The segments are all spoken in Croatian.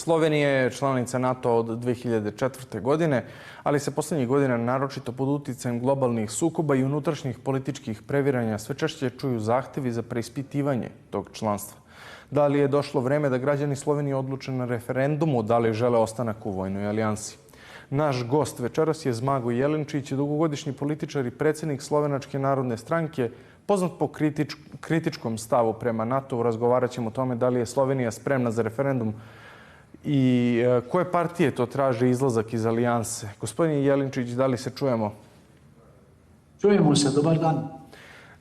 Slovenija je članica NATO od 2004. godine, ali se posljednjih godina naročito pod uticajem globalnih sukoba i unutrašnjih političkih previranja sve češće čuju zahtevi za preispitivanje tog članstva. Da li je došlo vreme da građani Slovenije odluče na referendumu da li žele ostanak u vojnoj alijansi? Naš gost večeras je Zmago Jelenčić, dugogodišnji političar i predsjednik Slovenačke narodne stranke, poznat po kritičkom stavu prema NATO-u. Razgovarat ćemo o tome da li je Slovenija spremna za referendum i koje partije to traže izlazak iz alijanse. Gospodin Jelenčić, da li se čujemo? Čujemo se, dobar dan.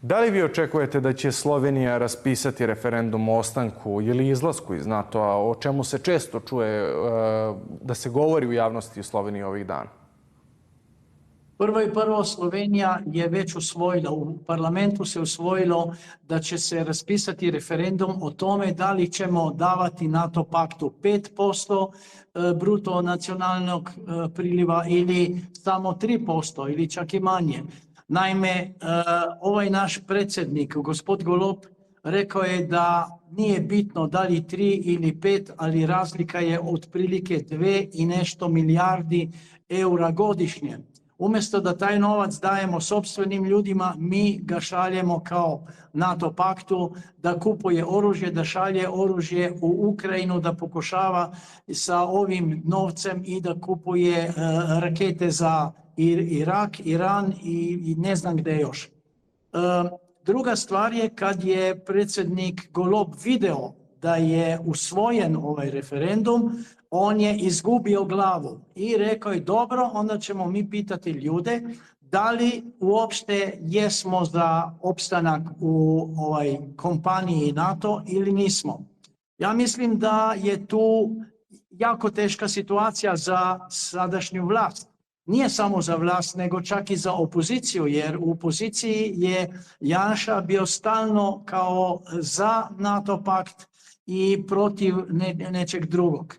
Da li vi očekujete da će Slovenija raspisati referendum o ostanku ili izlasku iz NATO-a, o čemu se često čuje da se govori u javnosti u Sloveniji ovih dana? Prvo, Slovenija je već usvojila, u parlamentu se usvojilo da će se raspisati referendum o tome da li ćemo davati NATO paktu 5% bruto nacionalnog priliva ili samo 3% ili čak i manje. Naime, ovaj naš predsjednik, gospod Golob, rekao je da nije bitno da li 3 ili 5, ali razlika je otprilike 2 i nešto milijardi eura godišnje. Umjesto da taj novac dajemo sopstvenim ljudima, mi ga šaljemo kao NATO paktu da kupuje oružje, da šalje oružje u Ukrajinu, da pokušava sa ovim novcem i da kupuje rakete za Irak, Iran i ne znam gdje još. Druga stvar je kad je predsjednik Golob video da je usvojen ovaj referendum, on je izgubio glavu i rekao je dobro, onda ćemo mi pitati ljude da li uopšte jesmo za opstanak u kompaniji NATO ili nismo. Ja mislim da je tu jako teška situacija za sadašnju vlast. Nije samo za vlast, nego čak i za opoziciju, jer u opoziciji je Janša bio stalno kao za NATO pakt i protiv nečeg drugog.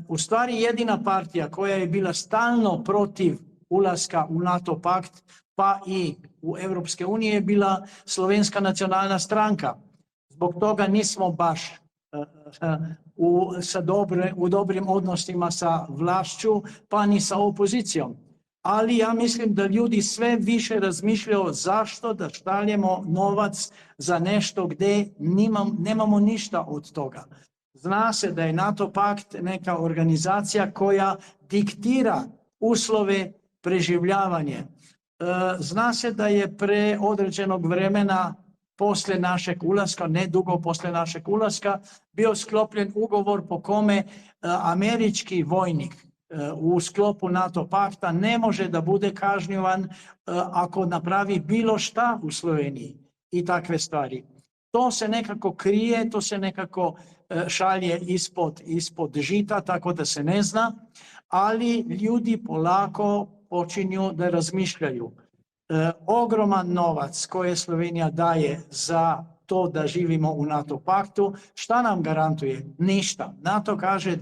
U stvari jedina partija koja je bila stalno protiv ulaska u NATO pakt pa i u Europske unije je bila Slovenska nacionalna stranka. Zbog toga nismo baš u dobrim odnosima sa vlašću pa ni sa opozicijom. Ali ja mislim da ljudi sve više razmišljaju zašto da šaljemo novac za nešto gdje nemamo ništa od toga. Zna se da je NATO pakt neka organizacija koja diktira uslove preživljavanja. Zna se da je pre određenog vremena poslije našeg ulaska, ne dugo poslije našeg ulaska, bio sklopljen ugovor po kome američki vojnik u sklopu NATO pakta ne može da bude kažnjavan ako napravi bilo šta u Sloveniji i takve stvari. To se nekako krije, to se nekako šalje ispod žita, tako da se ne zna, ali ljudi polako počinju da razmišljaju. Ogroman novac koje Slovenija daje za to da živimo u NATO paktu, šta nam garantuje? Ništa. NATO kaže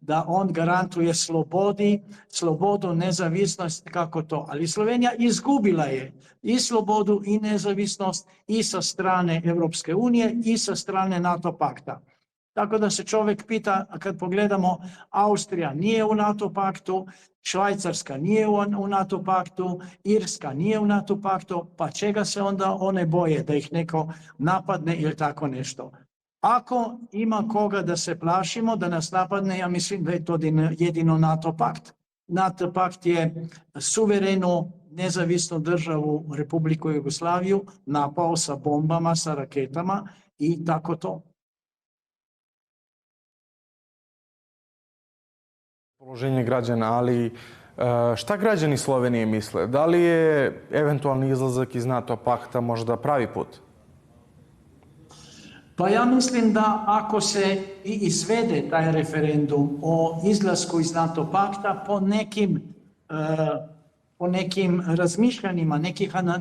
da on garantuje slobodu, nezavisnost, kako to. Ali Slovenija izgubila je i slobodu i nezavisnost i sa strane Europske unije i sa strane NATO pakta. Tako da se čovjek pita, kad pogledamo, Austrija nije u NATO paktu, Švajcarska nije u NATO paktu, Irska nije u NATO paktu, pa čega se onda one boje da ih neko napadne ili tako nešto. Ako ima koga da se plašimo, da nas napadne, ja mislim da je to jedino NATO pakt. NATO pakt je suverenu, nezavisnu državu Republiku Jugoslaviju napao sa bombama, sa raketama i tako to. Položenje građana, ali šta građani Slovenije misle? Da li je eventualni izlazak iz NATO pakta možda pravi put? Pa ja mislim da ako se i izvede taj referendum o izlasku iz NATO pakta po nekim razmišljanjima,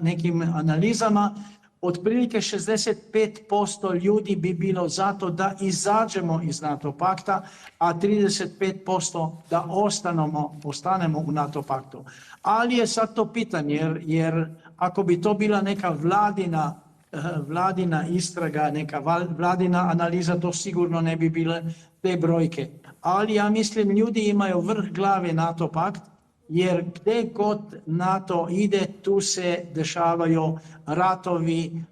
nekim analizama, otprilike 65% ljudi bi bilo zato da izađemo iz NATO pakta, a 35% da ostanemo u NATO paktu. Ali je sad to pitanje, jer ako bi to bila neka vladina vladina istraga, neka vladina analiza, to sigurno ne bi bile te brojke. Ali ja mislim ljudi imaju vrh glave NATO pakt, jer gdje god NATO ide, tu se dešavaju ratovi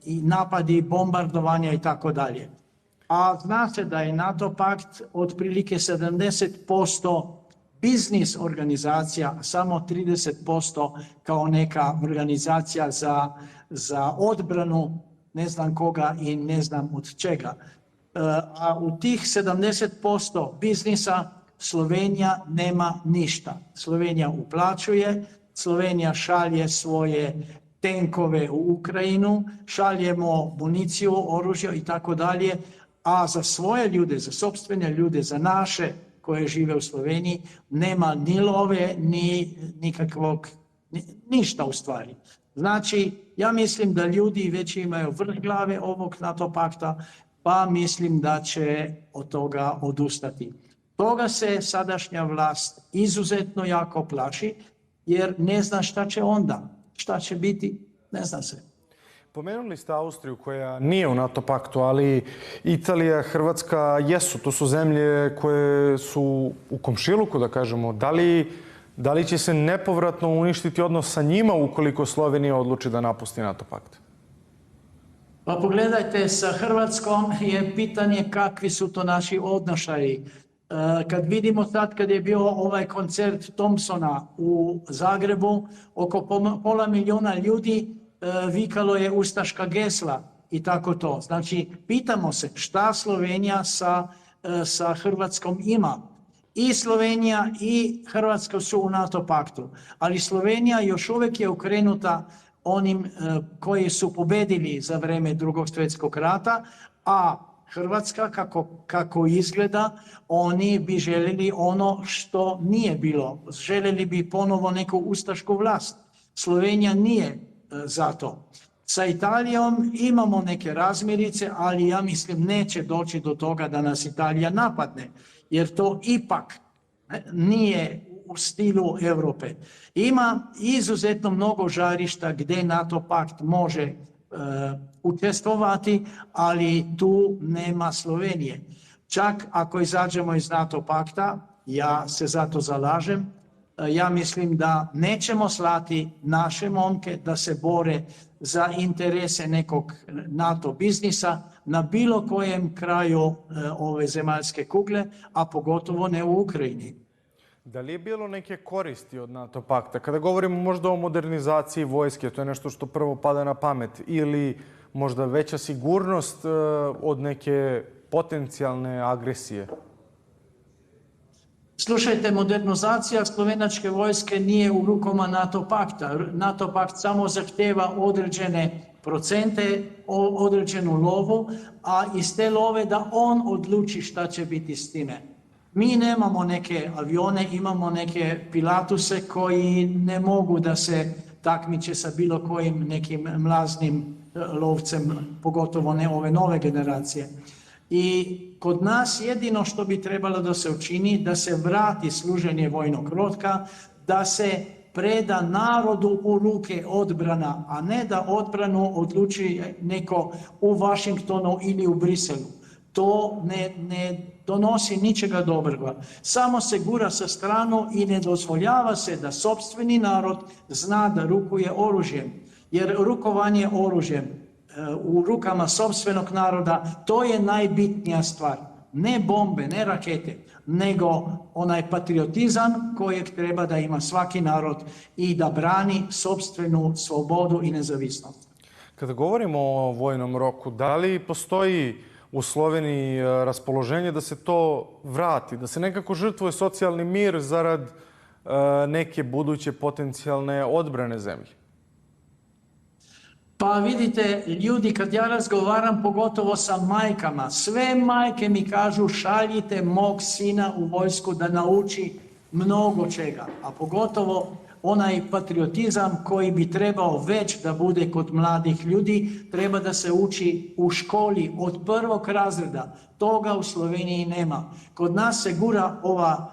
i napadi, bombardovanja i tako dalje. A zna se da je NATO pakt otprilike 70% biznis organizacija, a samo 30% kao neka organizacija za odbranu ne znam koga i ne znam od čega. A u tih 70% biznisa Slovenija nema ništa. Slovenija uplaćuje, Slovenija šalje svoje tenkove u Ukrajinu, šaljemo municiju, oružje i tako dalje, a za svoje ljude, za sopstvene ljude, za naše koje žive u Sloveniji, nema ni love, ni nikakvog, ništa u stvari. Znači, ja mislim da ljudi već imaju vrh glave ovog NATO pakta, pa mislim da će od toga odustati. Toga se sadašnja vlast izuzetno jako plaši, jer ne zna šta će onda, šta će biti, ne zna se. Pomenuli ste Austriju koja nije u NATO paktu, ali Italija, Hrvatska jesu. To su zemlje koje su u komšiluku, da kažemo. Da li će se nepovratno uništiti odnos sa njima ukoliko Slovenija odluči da napusti NATO pakt? Pa pogledajte, sa Hrvatskom je pitanje kakvi su to naši odnošaji. Kad vidimo sad kad je bio ovaj koncert Thompsona u Zagrebu, oko pola milijuna ljudi vikalo je ustaška gesla i tako to. Znači, pitamo se šta Slovenija sa Hrvatskom ima. I Slovenija i Hrvatska su u NATO paktu, ali Slovenija još uvijek je okrenuta onim koji su pobedili za vrijeme Drugog svjetskog rata, a Hrvatska, kako izgleda, oni bi željeli ono što nije bilo. Željeli bi ponovo neku ustašku vlast. Slovenija nije za to. Sa Italijom imamo neke razmirice, ali ja mislim neće doći do toga da nas Italija napadne, jer to ipak nije u stilu Europe. Ima izuzetno mnogo žarišta gdje NATO pakt može učestvovati, ali tu nema Slovenije. Čak ako izađemo iz NATO pakta, ja se za to zalažem, ja mislim da nećemo slati naše momke da se bore za interese nekog NATO biznisa na bilo kojem kraju ove zemaljske kugle, a pogotovo ne u Ukrajini. Da li je bilo neke koristi od NATO pakta? Kada govorimo možda o modernizaciji vojske, to je nešto što prvo pada na pamet, ili možda veća sigurnost od neke potencijalne agresije? Slušajte, modernizacija slovenačke vojske nije u rukama NATO pakta. NATO pakt samo zahtjeva određene procente, određenu lovu, a iz te love da on odluči šta će biti s time. Mi nemamo neke avione, imamo neke pilatuse koji ne mogu da se takmiče sa bilo kojim nekim mlaznim lovcem, pogotovo ne ove nove generacije. I kod nas jedino što bi trebalo da se učini, da se vrati služenje vojnog roka, da se preda narodu u ruke odbrana, a ne da odbranu odluči neko u Vašingtonu ili u Briselu. To ne donosi ničega dobroga. Samo se gura sa stranu i ne dozvoljava se da sopstveni narod zna da rukuje oružjem. Jer rukovanje oružjem u rukama sopstvenog naroda, to je najbitnija stvar. Ne bombe, ne rakete, nego onaj patriotizam kojeg treba da ima svaki narod i da brani sopstvenu slobodu i nezavisnost. Kada govorimo o vojnom roku, da li postoji u Sloveniji raspoloženje da se to vrati, da se nekako žrtvuje socijalni mir zarad neke buduće potencijalne odbrane zemlje? Pa vidite, ljudi, kad ja razgovaram pogotovo sa majkama, sve majke mi kažu šaljite mog sina u vojsku da nauči mnogo čega, a pogotovo onaj patriotizam koji bi trebao već da bude kod mladih ljudi, treba da se uči u školi od prvog razreda. Toga u Sloveniji nema. Kod nas se gura ova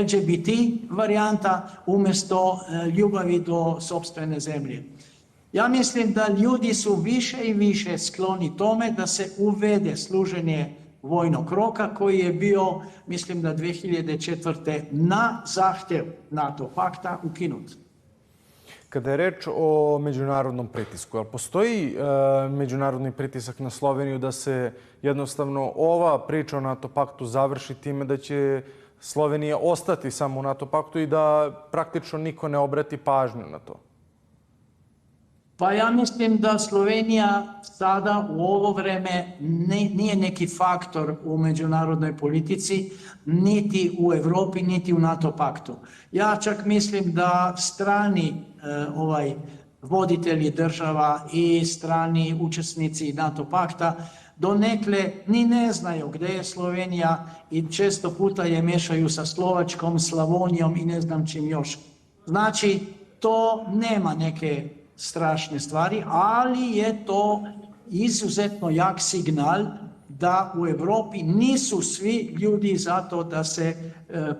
LGBT varijanta umjesto ljubavi do sopstvene zemlje. Ja mislim da ljudi su više i više skloni tome da se uvede služenje vojnog roka koji je bio, mislim da 2004. na zahtjev NATO pakta ukinut. Kada je reč o međunarodnom pritisku, ali postoji međunarodni pritisak na Sloveniju da se jednostavno ova priča o NATO paktu završi time da će Slovenija ostati samo u NATO paktu i da praktično niko ne obrati pažnju na to? Pa ja mislim da Slovenija sada u ovo vreme nije neki faktor u međunarodnoj politici, niti u Europi, niti u NATO paktu. Ja čak mislim da strani voditelji država i strani učesnici NATO pakta donekle ni ne znaju gdje je Slovenija i često puta je mešaju sa Slovačkom, Slavonijom i ne znam čim još. Znači, to nema neke strašne stvari, ali je to izuzetno jak signal da u Europi nisu svi ljudi zato da se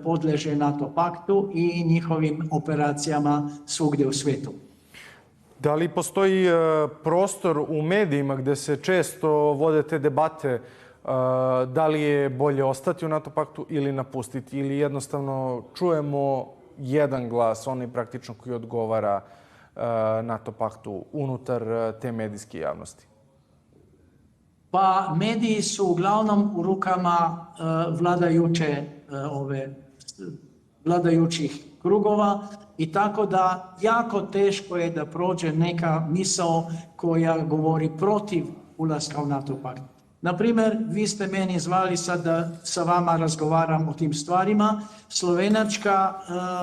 podleže NATO paktu i njihovim operacijama svugdje u svijetu. Da li postoji prostor u medijima gdje se često vode te debate da li je bolje ostati u NATO paktu ili napustiti, ili jednostavno čujemo jedan glas, onaj praktično koji odgovara NATO paktu unutar te medijske javnosti? Pa mediji su uglavnom u rukama vladajućih krugova i tako da jako teško je da prođe neka misao koja govori protiv ulaska u NATO pakt. Naprimjer, vi ste meni zvali sad da sa vama razgovaram o tim stvarima. Slovenačka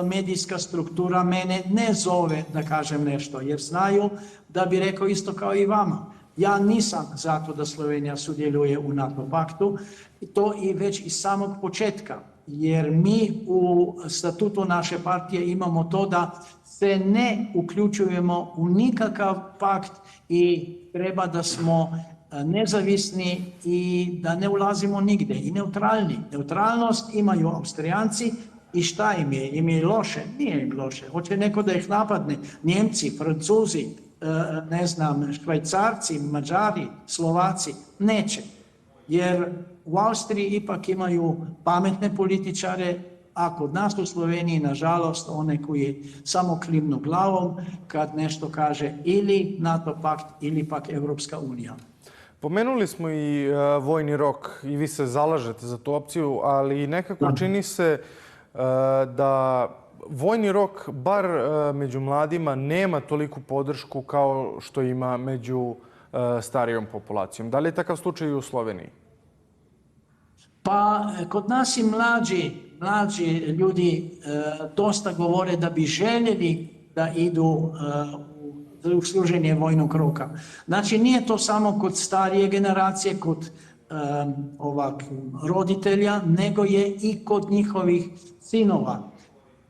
medijska struktura mene ne zove da kažem nešto, jer znaju da bi rekao isto kao i vama. Ja nisam zato da Slovenija sudjeluje u NATO paktu, i to i već iz samog početka, jer mi u statutu naše partije imamo to da se ne uključujemo u nikakav pakt i treba da smo nezavisni i da ne ulazimo nigdje i neutralni. Neutralnost imaju Austrijanci i šta im je? Im je loše? Nije im loše. Hoće neko da ih napadne. Njemci, Francuzi, ne znam, Švajcarci, Mađari, Slovaci. Neće. Jer u Austriji ipak imaju pametne političare, a kod nas u Sloveniji, nažalost, one koji samo klimnu glavom kad nešto kaže ili NATO pakt ili pak Evropska unija. Pomenuli smo i vojni rok i vi se zalažete za tu opciju, ali nekako čini se da vojni rok, bar među mladima, nema toliku podršku kao što ima među starijom populacijom. Da li je takav slučaj i u Sloveniji? Pa kod nas i mlađi ljudi dosta govore da bi željeli da idu u služenje vojnog roka. Znači, nije to samo kod starije generacije, kod roditelja, nego je i kod njihovih sinova.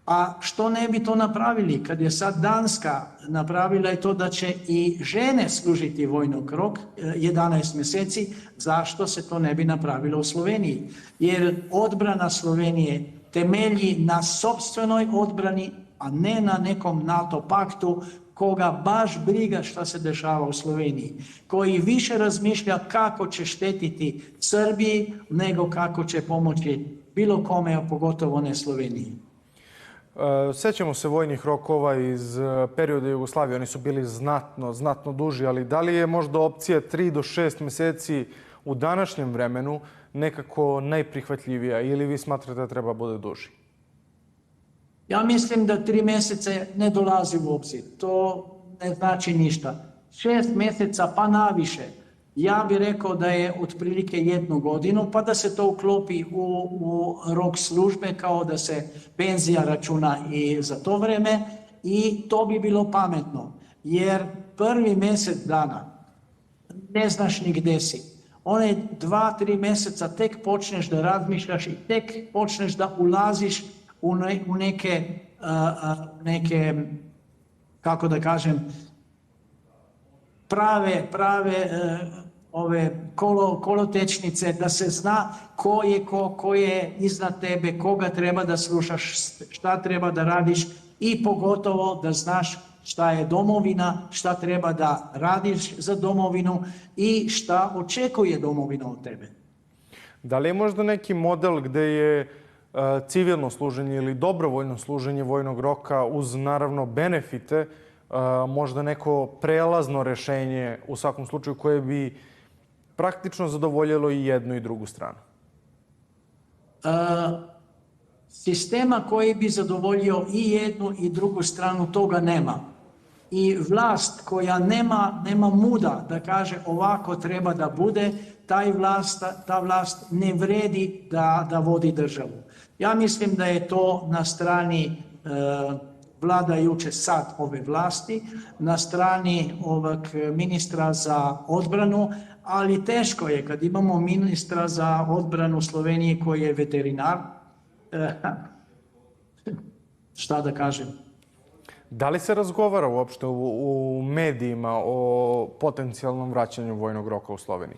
A što ne bi to napravili? Kad je sad Danska napravila je to da će i žene služiti vojnog rok 11 mjeseci, zašto se to ne bi napravilo u Sloveniji? Jer odbrana Slovenije temelji na sopstvenoj odbrani, a ne na nekom NATO paktu koga baš briga šta se dešava u Sloveniji, koji više razmišlja kako će štetiti Srbiji nego kako će pomoći bilo kome, a pogotovo ne Sloveniji. Sećamo se vojnih rokova iz perioda Jugoslavije. Oni su bili znatno duži, ali da li je možda opcija 3 do 6 mjeseci u današnjem vremenu nekako najprihvatljivija ili vi smatrate da treba bude duži? Ja mislim da 3 mjeseca ne dolazi u obzir. To ne znači ništa. 6 mjeseca pa naviše. Ja bih rekao da je otprilike 1 godinu, pa da se to uklopi u rok službe kao da se penzija računa i za to vreme i to bi bilo pametno. Jer prvi mjesec dana ne znaš ni gdje si. One 2-3 mjeseca tek počneš da razmišljaš i tek počneš da ulaziš u neke, kako da kažem, prave kolotečnice, da se zna ko je iznad tebe, koga treba da slušaš, šta treba da radiš i pogotovo da znaš šta je domovina, šta treba da radiš za domovinu i šta očekuje domovina od tebe. Da li je možda neki model gde je civilno služenje ili dobrovoljno služenje vojnog roka uz naravno benefite, možda neko prelazno rešenje u svakom slučaju koje bi praktično zadovoljilo i jednu i drugu stranu? Sistema koji bi zadovoljio i jednu i drugu stranu, toga nema. I vlast koja nema muda da kaže ovako treba da bude, ta vlast ne vredi da vodi državu. Ja mislim da je to na strani vladajuće sad ove vlasti, na strani ovog ministra za odbranu, ali teško je kad imamo ministra za odbranu Slovenije koji je veterinar. Šta da kažem? Da li se razgovara uopšte u medijima o potencijalnom vraćanju vojnog roka u Sloveniji?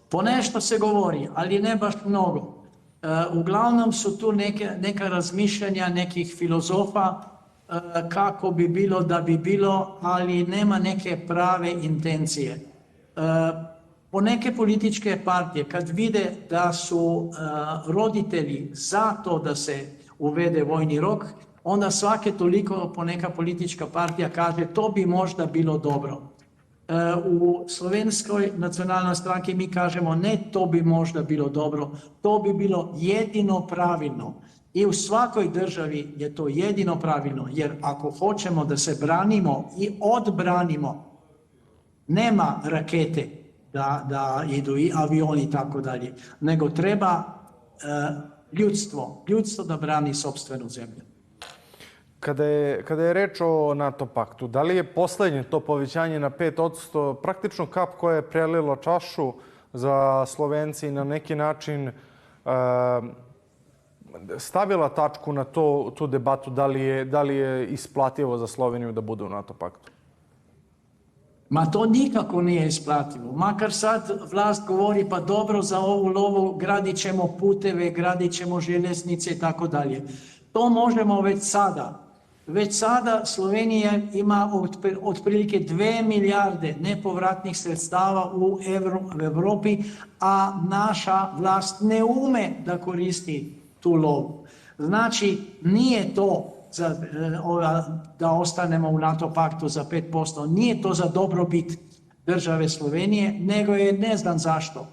Ponešto se govori, ali ne baš mnogo. Uglavnom su tu neka razmišljanja nekih filozofa kako bi bilo da bi bilo, ali nema neke prave intencije. Po neke političke partije, kad vide da su roditelji za to da se uvede vojni rok, onda svake toliko po neka politička partija kaže to bi možda bilo dobro. U Slovenskoj nacionalnoj stranki mi kažemo ne to bi možda bilo dobro, to bi bilo jedino pravilno. I u svakoj državi je to jedino pravilno, jer ako hoćemo da se branimo i odbranimo, nema rakete da idu i avioni i tako dalje, nego treba ljudstvo da brani sopstvenu zemlju. Kada je reč o NATO paktu, da li je poslednje to povećanje na 5% praktično kap koja je prelila čašu za Slovence i na neki način stavila tačku na tu debatu da li je isplativo za Sloveniju da bude u NATO paktu? Ma to nikako nije isplativo. Makar sad vlast govori pa dobro za ovu lovu gradit ćemo puteve, gradit ćemo željeznice i tako dalje. To možemo već sada. Već sada Slovenija ima otprilike 2 milijarde nepovratnih sredstava u Evropi, a naša vlast ne ume da koristi tu lovu. Znači, nije to da ostanemo u NATO paktu za 5%, nije to za dobrobit države Slovenije, nego je ne znam zašto.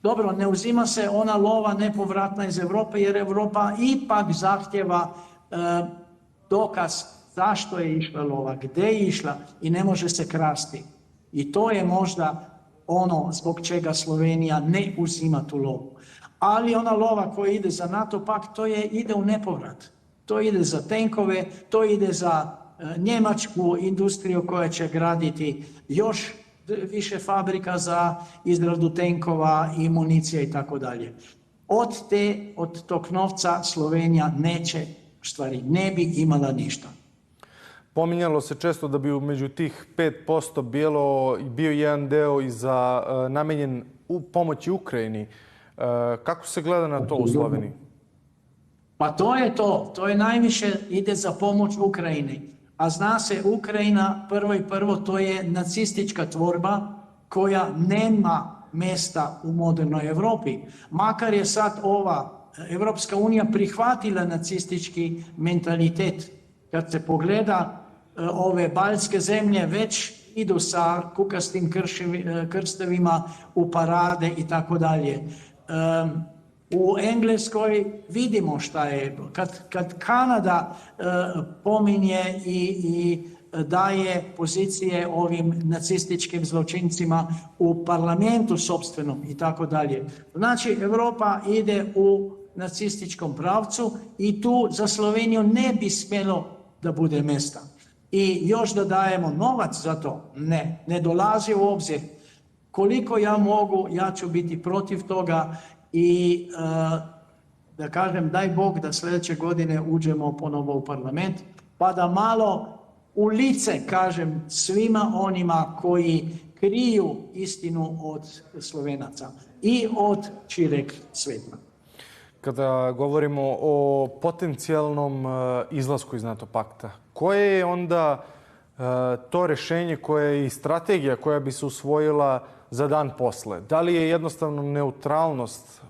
Dobro, ne uzima se ona lova nepovratna iz Evrope, jer Evropa ipak zahtjeva dokaz zašto je išla lova, gdje je išla i ne može se krasti. I to je možda ono zbog čega Slovenija ne uzima tu lovu. Ali ona lova koja ide za NATO pakt, to ide u nepovrat. To ide za tenkove, to ide za njemačku industriju koja će graditi još više fabrika za izradu tenkova i municija i tako dalje. Od tog novca Slovenija neće, ne bi imala ništa. Pominjalo se često da bi među tih 5% bio jedan deo i za namenjen u pomoći Ukrajini. Kako se gleda na to u Sloveniji? Pa to je to. To je najviše ide za pomoć Ukrajini. A zna se, Ukrajina prvo to je nacistička tvorba koja nema mjesta u modernoj Evropi. Makar je sad ova Evropska unija prihvatila nacistički mentalitet. Kad se pogleda, ove baljske zemlje već idu sa kukastim krstavima u parade i tako dalje. U Engleskoj vidimo šta je. Kad Kanada pominje i daje pozicije ovim nacističkim zločincima u parlamentu sopstvenom i tako dalje. Znači, Evropa ide u nacističkom pravcu i tu za Sloveniju ne bi smjelo da bude mjesta. I još da dajemo novac za to, ne dolazi u obzir. Koliko ja mogu, ja ću biti protiv toga i da kažem, daj Bog da sljedeće godine uđemo ponovo u parlament, pa da malo u lice kažem svima onima koji kriju istinu od Slovenaca i od šireg svijeta. Kada govorimo o potencijalnom izlasku iz NATO pakta, koje je onda to rješenje koje je i strategija koja bi se usvojila za dan posle? Da li je jednostavno neutralnost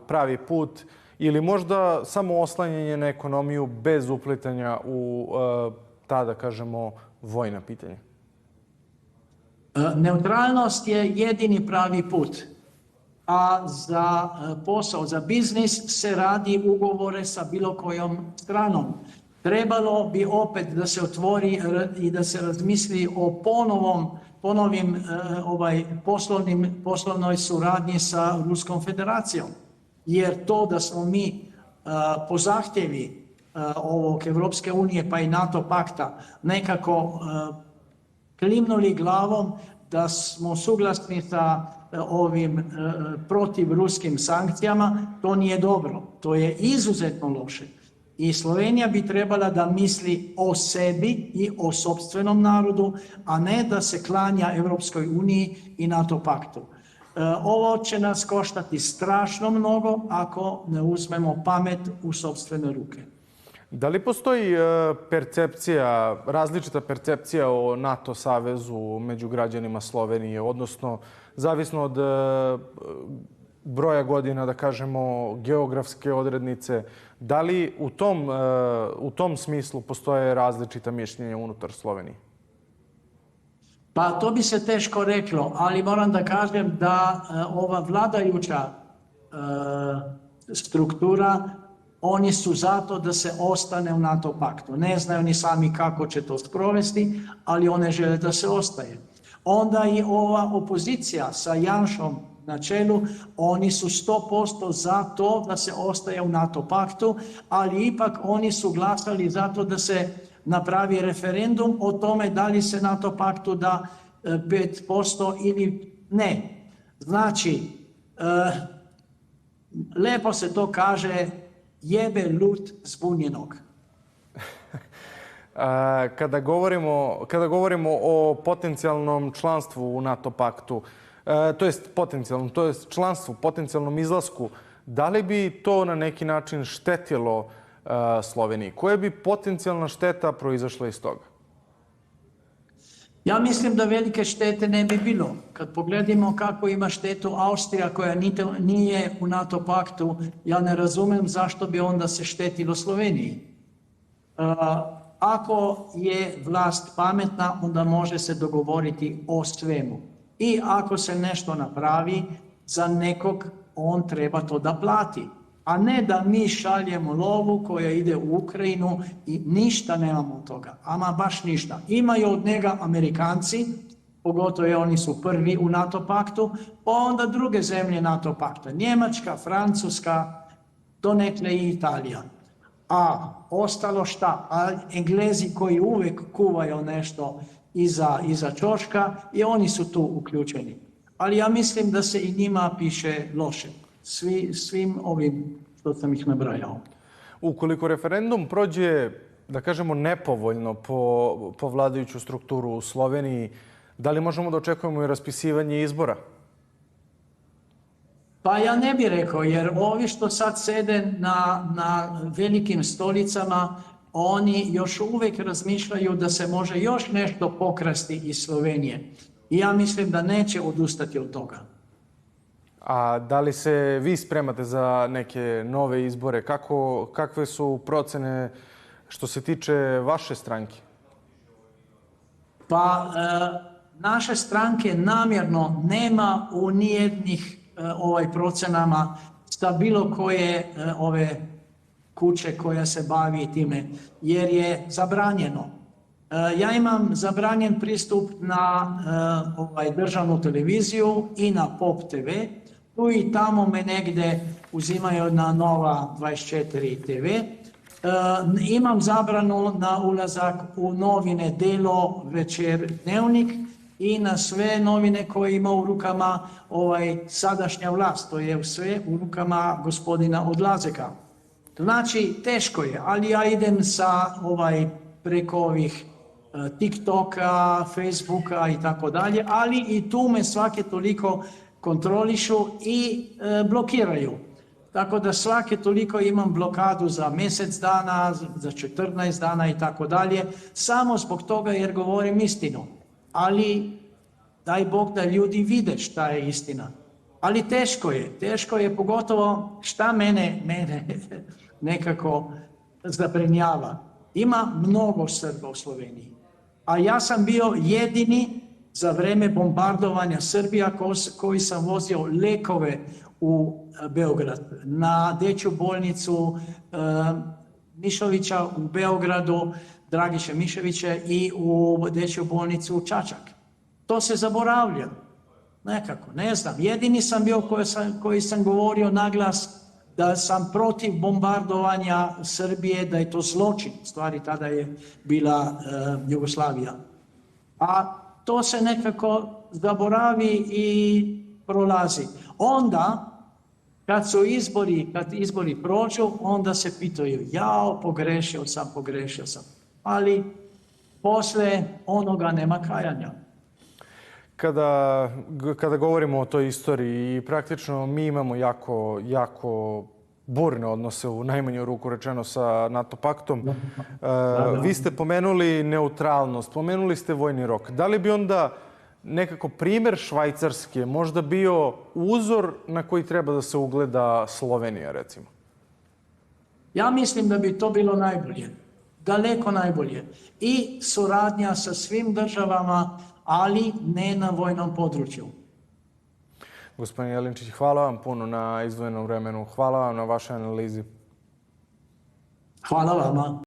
pravi put ili možda samo oslanjanje na ekonomiju bez uplitanja u ta, da kažemo, vojna pitanja? Neutralnost je jedini pravi put. A za posao, za biznis se radi ugovore sa bilo kojom stranom. Trebalo bi opet da se otvori i da se razmisli o ponovim poslovnoj suradnji sa Ruskom federacijom. Jer to da smo mi po zahtjevi ovog Evropske unije pa i NATO pakta nekako klimnuli glavom da smo suglasni sa ovim protiv ruskim sankcijama, to nije dobro. To je izuzetno loše. I Slovenija bi trebala da misli o sebi i o sopstvenom narodu, a ne da se klanja Evropskoj uniji i NATO paktu. Ovo će nas koštati strašno mnogo ako ne uzmemo pamet u sopstvene ruke. Da li postoji različita percepcija o NATO savezu među građanima Slovenije, odnosno zavisno od broja godina, da kažemo, geografske odrednice, da li u tom smislu postoje različita mišljenja unutar Slovenije? Pa to bi se teško reklo, ali moram da kažem da ova vladajuća struktura, oni su zato da se ostane u NATO paktu. Ne znaju ni sami kako će to sprovesti, ali one žele da se ostaje. Onda i ova opozicija sa Janšom na čelu, oni su 100% za to da se ostaje u NATO paktu, ali ipak oni su glasali za to da se napravi referendum o tome da li se NATO paktu da 5% ili ne. Znači, lepo se to kaže, jebe lut zbunjenog. Kada govorimo o potencijalnom članstvu u NATO paktu, to jest članstvu, potencijalnom izlasku, da li bi to na neki način štetilo Sloveniji? Koja bi potencijalna šteta proizašla iz toga? Ja mislim da velike štete ne bi bilo. Kad pogledimo kako ima štetu Austrija koja nije u NATO paktu, ja ne razumem zašto bi onda se štetilo Sloveniji. Ako je vlast pametna, onda može se dogovoriti o svemu. I ako se nešto napravi za nekog, on treba to da plati. A ne da mi šaljemo lovu koja ide u Ukrajinu i ništa nemamo od toga. Ama baš ništa. Imaju od njega Amerikanci, pogotovo oni su prvi u NATO paktu, pa onda druge zemlje NATO pakta. Njemačka, Francuska, donekle i Italija. A ostalo šta? A Englezi koji uvijek kuvaju nešto iza ćoška i oni su tu uključeni. Ali ja mislim da se i njima piše loše. Svim ovim što sam ih nabrajao. Ukoliko referendum prođe, da kažemo, nepovoljno po vladajuću strukturu u Sloveniji, da li možemo da očekujemo i raspisivanje izbora? Pa ja ne bih rekao, jer ovi što sad sede na velikim stolicama, oni još uvijek razmišljaju da se može još nešto pokrasti iz Slovenije. I ja mislim da neće odustati od toga. A da li se vi spremate za neke nove izbore? Kakve su procene što se tiče vaše stranke? Pa naše stranke namjerno nema u nijednih procenama sa bilo koje ove kuće koja se bavi time, jer je zabranjeno. Ja imam zabranjen pristup na državnu televiziju i na Pop TV. Tu i tamo me negdje uzimaju na Nova 24 TV. Imam zabranu na ulazak u novine Delo, Večer, Dnevnik i na sve novine koje ima u rukama sadašnja vlast. To je sve u rukama gospodina Odlazeka. Znači, teško je, ali ja idem preko ovih TikToka, Facebooka i tako dalje, ali i tu me svake toliko kontrolišu i blokiraju. Tako da svake toliko imam blokadu za mjesec dana, za 14 dana i tako dalje, samo zbog toga jer govorim istinu. Ali daj Bog da ljudi vide šta je istina. Ali teško je pogotovo šta mene nekako zabrinjava. Ima mnogo Srba u Sloveniji, a ja sam bio jedini za vrijeme bombardovanja Srbija koji sam vozio lekove u Beograd, na dječju bolnicu Mišovića u Beogradu, Dragiše Miševića i u dječju bolnicu Čačak. To se zaboravlja. Nekako, ne znam. Jedini sam bio koji sam govorio naglas da sam protiv bombardovanja Srbije, da je to zločin. Stvari tada je bila Jugoslavija. A to se nekako zaboravi i prolazi. Onda, kad izbori prođu, onda se pitaju, jao, pogrešio sam. Ali poslije onoga nema kajanja. Kada govorimo o toj istoriji, praktično mi imamo jako burne odnose, u najmanju ruku rečeno, sa NATO paktom. Vi ste pomenuli neutralnost, pomenuli ste vojni rok. Da li bi onda nekako primjer Švajcarske možda bio uzor na koji treba da se ugleda Slovenija, recimo? Ja mislim da bi to bilo najbolje. Daleko najbolje. I suradnja sa svim državama, ali ne na vojnom području. Gospodin Jelinčić, hvala vam puno na izdvojenom vremenu. Hvala vam na vašoj analizi. Hvala vama.